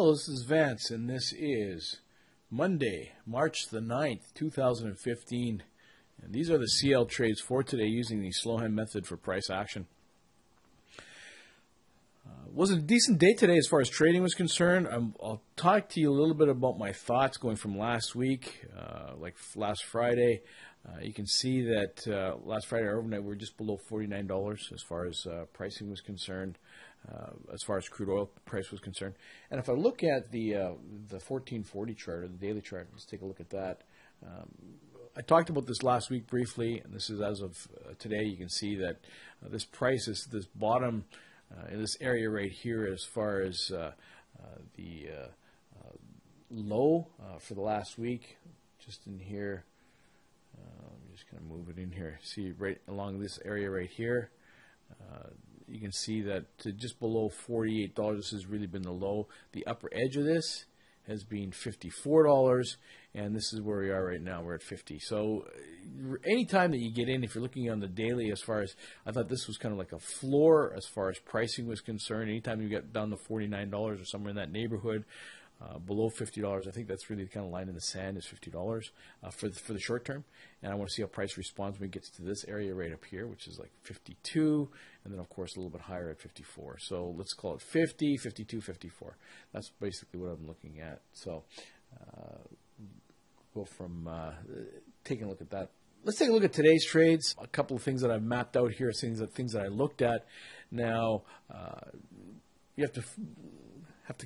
Hello, this is Vance, and this is Monday, March the 9th, 2015. And these are the CL trades for today using the slow hand method for price action. Was a decent day today as far as trading was concerned. I'll talk to you a little bit about my thoughts going from last week, like last Friday. You can see that last Friday overnight we were just below $49 as far as pricing was concerned, as far as crude oil price was concerned. And if I look at the 1440 chart or the daily chart, let's take a look at that. I talked about this last week briefly, and this is as of today. You can see that this price is this bottom in this area right here as far as the low for the last week, just in here. I'm just going to move it in here. See right along this area right here. You can see that just below $48, this has really been the low. The upper edge of this has been $54, and this is where we are right now. We're at 50. So anytime that you get in, if you're looking on the daily, as far as I thought this was kind of like a floor as far as pricing was concerned. Anytime you get down to $49 or somewhere in that neighborhood, below $50, I think that's really the kind of line in the sand is $50 for the short term. And I want to see how price responds when it gets to this area right up here, which is like 52, and then of course a little bit higher at 54. So let's call it 50, 52, 54. That's basically what I'm looking at. So go from taking a look at that. Let's take a look at today's trades. A couple of things that I've mapped out here, things that I looked at. Now you have to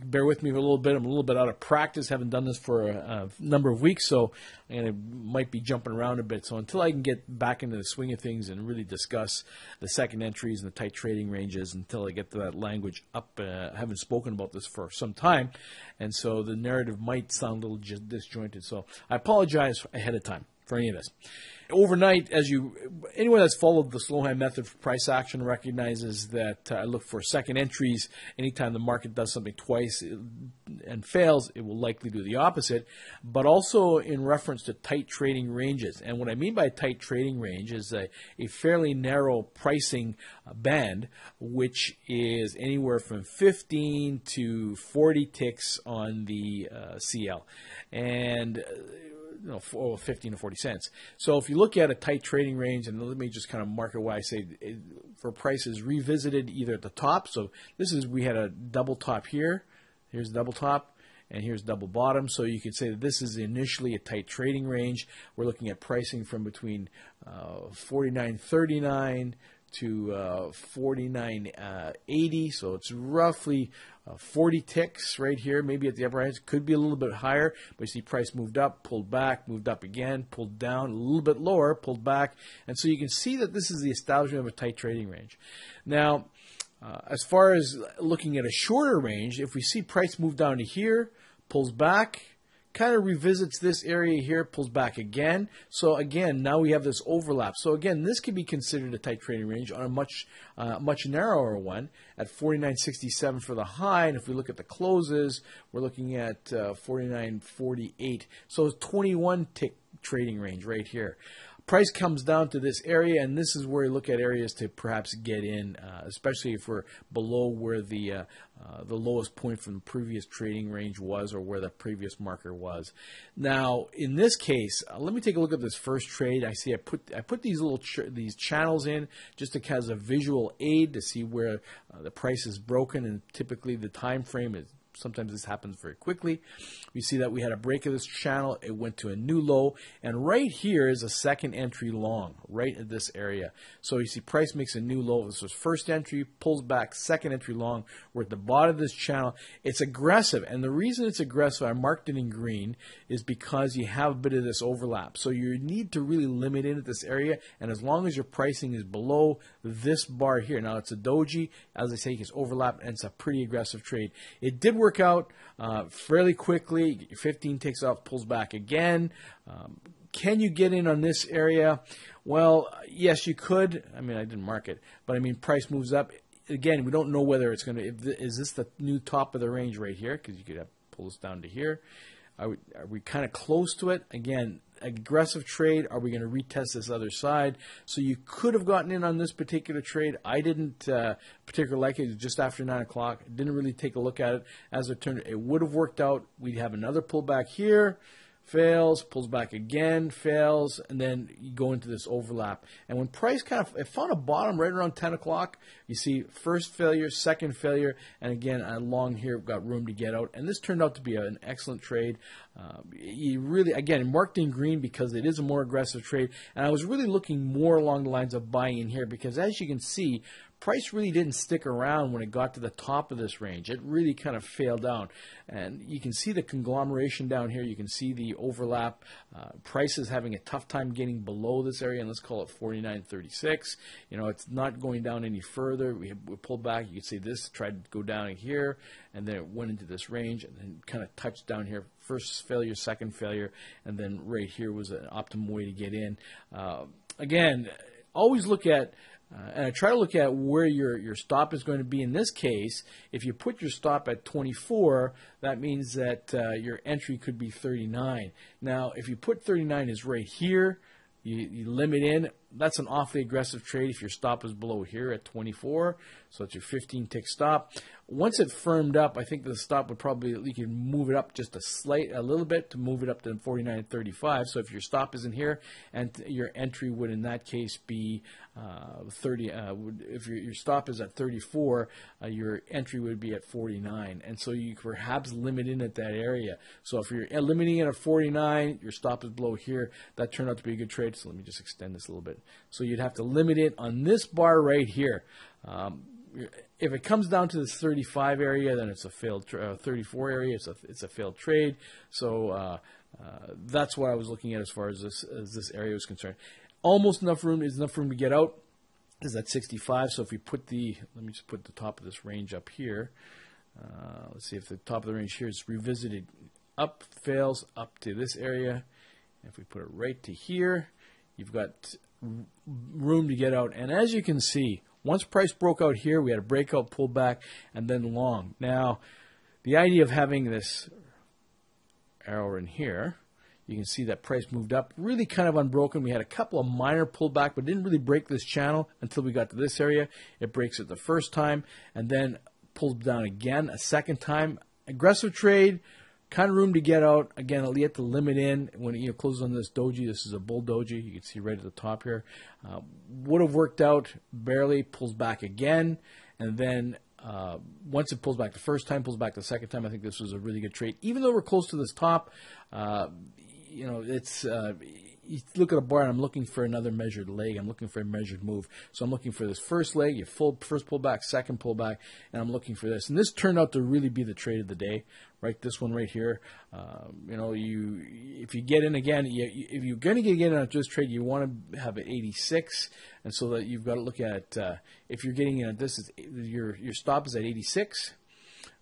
bear with me a little bit. I'm a little bit out of practice. Haven't done this for a number of weeks, so I might be jumping around a bit. So until I can get back into the swing of things and really discuss the second entries and the tight trading ranges, until I get to that language up, I haven't spoken about this for some time, and so the narrative might sound a little disjointed. So I apologize ahead of time for any of this. Overnight, anyone that's followed the slow hand method for price action recognizes that I look for second entries. Anytime the market does something twice and fails, it will likely do the opposite, but also in reference to tight trading ranges. And what I mean by tight trading range is a fairly narrow pricing band, which is anywhere from 15 to 40 ticks on the CL. And 15 to 40 cents. So if you look at a tight trading range, and let me just kind of mark it why I say for prices revisited either at the top. So we had a double top here. Here's double top, and here's double bottom. So you could say that this is initially a tight trading range. We're looking at pricing from between 49.39 to 49.80. So it's roughly 40 ticks right here, maybe at the upper end. It could be a little bit higher, but you see price moved up, pulled back, moved up again, pulled down, a little bit lower, pulled back. And so you can see that this is the establishment of a tight trading range. Now, as far as looking at a shorter range, if we see price move down to here, pulls back, kind of revisits this area here, pulls back again. So again, now we have this overlap. So again, this could be considered a tight trading range on a much narrower one at 49.67 for the high. And if we look at the closes, we're looking at 49.48. So it's 21 tick trading range right here. Price comes down to this area, and this is where you look at areas to perhaps get in, especially if we're below where the lowest point from the previous trading range was, or where the previous marker was. Now, in this case, let me take a look at this first trade. I see I put these little these channels in just to as a visual aid to see where the price is broken, and typically the time frame is. Sometimes this happens very quickly. We see that we had a break of this channel. It went to a new low. And right here is a second entry long, right at this area. So you see price makes a new low. This was first entry, pulls back, second entry long. We're at the bottom of this channel. It's aggressive. And the reason it's aggressive, I marked it in green, is because you have a bit of this overlap. So you need to really limit in at this area. And as long as your pricing is below this bar here. Now, it's a doji. As I say, it's overlap, and it's a pretty aggressive trade. It did work out fairly quickly. 15 takes off, pulls back again. Can you get in on this area? Well, yes, you could. I mean, I didn't mark it, but I mean, price moves up. Again, we don't know whether it's going to, is this the new top of the range right here? Because you could pull this down to here. Are we kind of close to it? Again, aggressive trade? Are we going to retest this other side? So you could have gotten in on this particular trade. I didn't particularly like it. It was just after 9 o'clock. Didn't really take a look at it. As it turned, it would have worked out. We'd have another pullback here. Fails, pulls back again, fails, and then you go into this overlap. And when price it found a bottom right around 10 o'clock, you see first failure, second failure, and again, along here, we've got room to get out. And this turned out to be an excellent trade. You really, again, marked in green because it is a more aggressive trade. And I was really looking more along the lines of buying in here because as you can see, price really didn't stick around when it got to the top of this range. It really kind of failed down. And you can see the conglomeration down here. You can see the overlap. Price is having a tough time getting below this area, and let's call it 49.36. You know, it's not going down any further. We pulled back. You can see this tried to go down here, and then it went into this range, and then kind of touched down here. First failure, second failure, and then right here was an optimum way to get in. Again, always look at and I try to look at where your stop is going to be. In this case, if you put your stop at 24, that means that your entry could be 39. Now, if you put 39 is right here, you limit in. That's an awfully aggressive trade if your stop is below here at 24. So it's your 15-tick stop. Once it firmed up, I think the stop would probably, you can move it up just a little bit to move it up to 49.35. So if your stop is in here, and your entry would in that case be 30. If your stop is at 34, your entry would be at 49. And so you perhaps limit in at that area. So if you're limiting it at 49, your stop is below here. That turned out to be a good trade. So let me just extend this a little bit. So you'd have to limit it on this bar right here. If it comes down to this 35 area, then it's a failed 34 area. It's a failed trade. So that's what I was looking at as far as this area is concerned. Almost enough room is enough room to get out. Is at 65. So if we put let me just put the top of this range up here. Let's see if the top of the range here is revisited up, fails up to this area. If we put it right to here, you've got room to get out. And as you can see, once price broke out here, we had a breakout, pullback, and then long. Now, the idea of having this arrow in here, you can see that price moved up, really kind of unbroken. We had a couple of minor pullback, but didn't really break this channel until we got to this area. It breaks it the first time, and then pulls down again a second time. Aggressive trade. Kind of room to get out. Again, you have to limit in when it closes on this doji. This is a bull doji. You can see right at the top here. Would have worked out barely. Pulls back again. And then once it pulls back the first time, pulls back the second time, I think this was a really good trade. Even though we're close to this top, it's... you look at a bar and I'm looking for another measured leg. I'm looking for a measured move. So I'm looking for this first leg, first pullback, second pullback, and I'm looking for this. And this turned out to really be the trade of the day, right? This one right here. If you get in again, if you're going to get in on this trade, you want to have it 86. And so that you've got to look at, if you're getting in at this, your stop is at 86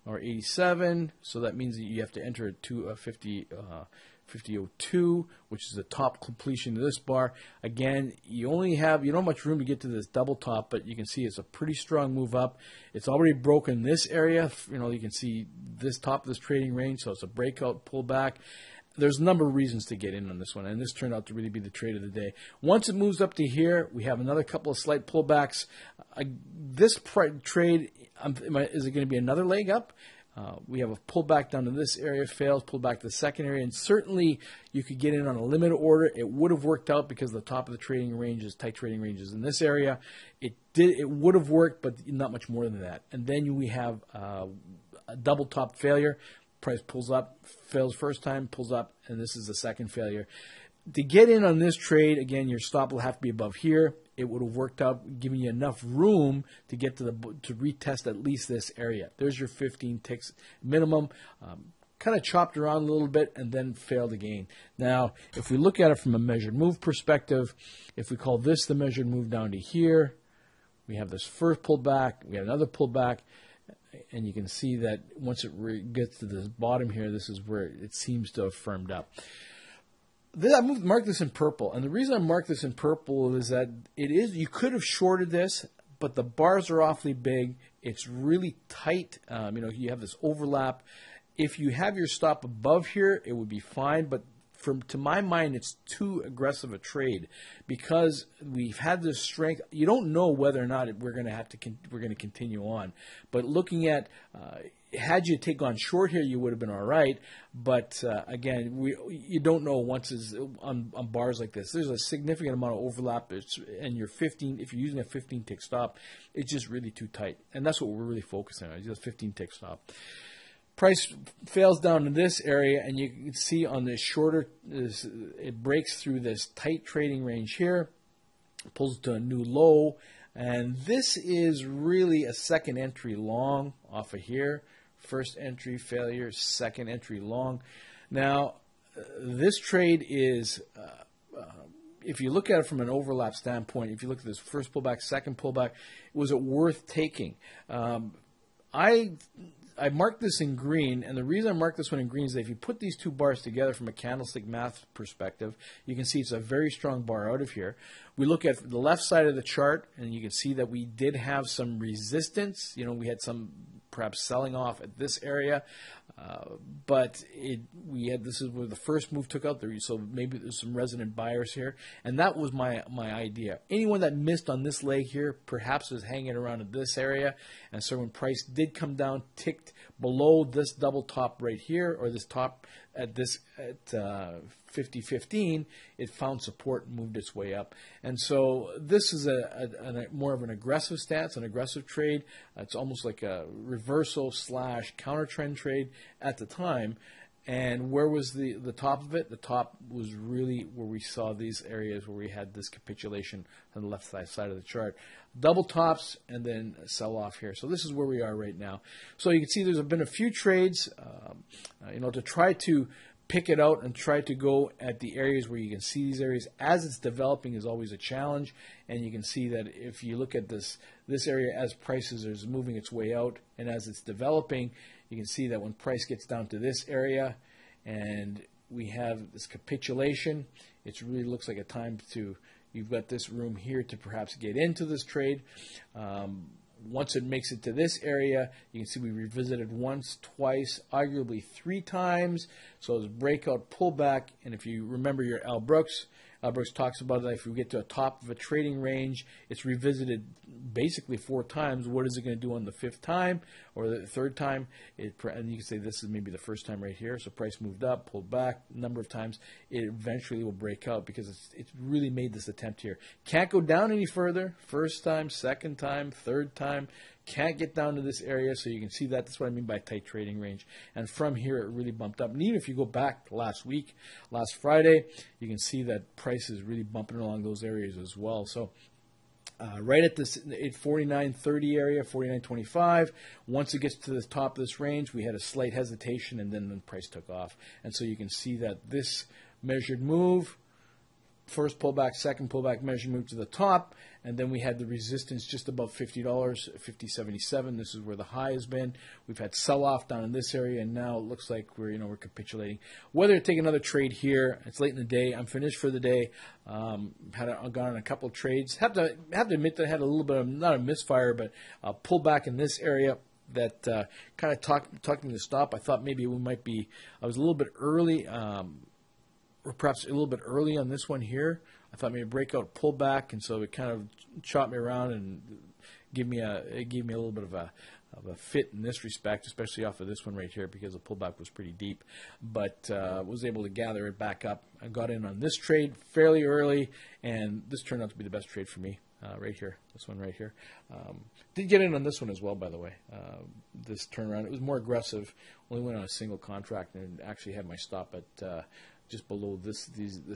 or 87. So that means that you have to enter at 50.02, which is the top completion of this bar. Again, you don't have much room to get to this double top, but you can see it's a pretty strong move up. It's already broken this area. You can see this top of this trading range, so it's a breakout pullback. There's a number of reasons to get in on this one, and this turned out to really be the trade of the day. Once it moves up to here, we have another couple of slight pullbacks. This trade, is it going to be another leg up? We have a pullback down to this area, fails, pull back to the second area, and certainly you could get in on a limited order. It would have worked out because the top of the trading range tight trading ranges in this area. It would have worked, but not much more than that. And then we have a double top failure. Price pulls up, fails first time, pulls up, and this is the second failure. To get in on this trade, again, your stop will have to be above here. It would have worked out, giving you enough room to get to retest at least this area. There's your 15 ticks minimum. Kind of chopped around a little bit and then failed again. Now, if we look at it from a measured move perspective, if we call this the measured move down to here, we have this first pullback, we have another pullback, and you can see that once it gets to this bottom here, this is where it seems to have firmed up. I marked this in purple, and the reason I marked this in purple is that you could have shorted this, but the bars are awfully big. It's really tight. You have this overlap. If you have your stop above here, it would be fine, but to my mind, it's too aggressive a trade because we've had this strength. You don't know whether or not we're going to continue on. But looking at had you take on short here, you would have been all right. But again, you don't know once it's on bars like this. There's a significant amount of overlap, and if you're using a 15 tick stop, it's just really too tight, and that's what we're really focusing on. Is just 15 tick stop. Price fails down to this area, and you can see on this shorter, it breaks through this tight trading range here, pulls to a new low, and this is really a second entry long off of here. First entry failure, second entry long. Now, this trade is, if you look at it from an overlap standpoint, if you look at this first pullback, second pullback, was it worth taking? I marked this in green, and the reason I marked this one in green is that if you put these two bars together from a candlestick math perspective, you can see it's a very strong bar out of here. We look at the left side of the chart, and you can see that we did have some resistance. We had some perhaps selling off at this area, but this is where the first move took out there. So maybe there's some resident buyers here, and that was my idea. Anyone that missed on this leg here perhaps was hanging around at this area, and so when price did come down, ticked below this double top right here, or this top at 50.15, it found support and moved its way up. And so this is a more of an aggressive stance, an aggressive trade. It's almost like a reversal / counter trend trade at the time. And where was the top of it? The top was really where we saw these areas where we had this capitulation on the left side of the chart. Double tops and then sell off here. So this is where we are right now. So you can see there's been a few trades, to try to pick it out and try to go at the areas where you can see these areas as it's developing is always a challenge. And you can see that if you look at this area as prices is moving its way out and as it's developing, you can see that when price gets down to this area and we have this capitulation, it really looks like a time you've got this room here to perhaps get into this trade. Once it makes it to this area, you can see we revisited once, twice, arguably 3 times. So it was breakout, pullback, and if you remember your Al Brooks talks about that if we get to a top of a trading range, it's revisited basically 4 times. What is it going to do on the 5th time or the 3rd time? And you can say this is maybe the first time right here. So price moved up, pulled back a number of times. It eventually will break out because it's really made this attempt here. Can't go down any further. First time, second time, 3rd time. Can't get down to this area, so you can see that. That's what I mean by tight trading range. And from here, it really bumped up. And even if you go back last Friday, you can see that price is really bumping along those areas as well. So right at this 49.30 area, 49.25, once it gets to the top of this range, we had a slight hesitation, and then the price took off. And so you can see that this measured move, first pullback, second pullback, measure move to the top, and then we had the resistance just above $50, 50.77. This is where the high has been. We've had sell-off down in this area, and now it looks like we're capitulating. Whether to take another trade here, it's late in the day. I'm finished for the day. Gone on a couple of trades. Have to admit that I had a little bit of not a misfire, but a pullback in this area that kind of talked me to stop. I thought maybe we might be. I was a little bit early. Or perhaps a little bit early on this one here. I thought maybe breakout pullback, and so it kind of chopped me around and gave me a little bit of a fit in this respect, especially off of this one right here because the pullback was pretty deep. But was able to gather it back up. I got in on this trade fairly early, and this turned out to be the best trade for me. Right here, this one right here. Did get in on this one as well, by the way. This turnaround, it was more aggressive. Only went on a single contract and actually had my stop at just below this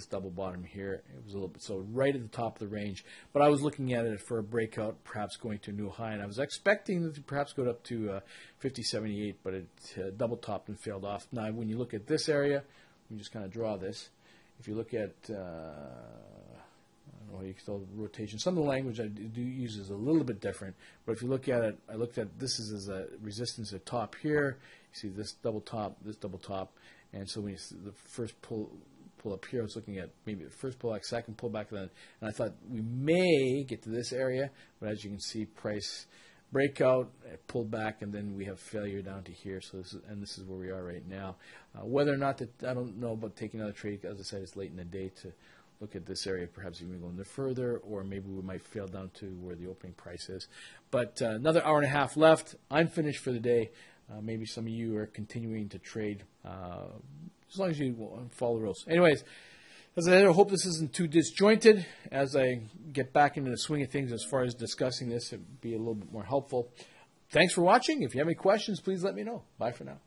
double bottom here. It was a little bit so right at the top of the range. But I was looking at it for a breakout, perhaps going to a new high, and I was expecting it to perhaps go up to 50.78, but it double topped and failed off. Now, when you look at this area, let me just kind of draw this. If you look at I don't know, you can tell rotation. Some of the language I do use is a little bit different, but if you look at it, I looked at this as a resistance at top here. You see this double top, and so when you see the first pull up here, I was looking at maybe the first pullback, second pullback, and I thought we may get to this area, but as you can see, price breakout, pull back, and then we have failure down to here. So this is where we are right now. Whether or not that, I don't know about taking another trade. As I said, it's late in the day to look at this area, perhaps even go no further, or maybe we might fail down to where the opening price is. But another hour and a half left. I'm finished for the day. Maybe some of you are continuing to trade, as long as you follow the rules. Anyways, as I said, I hope this isn't too disjointed. As I get back into the swing of things as far as discussing this, it'd be a little bit more helpful. Thanks for watching. If you have any questions, please let me know. Bye for now.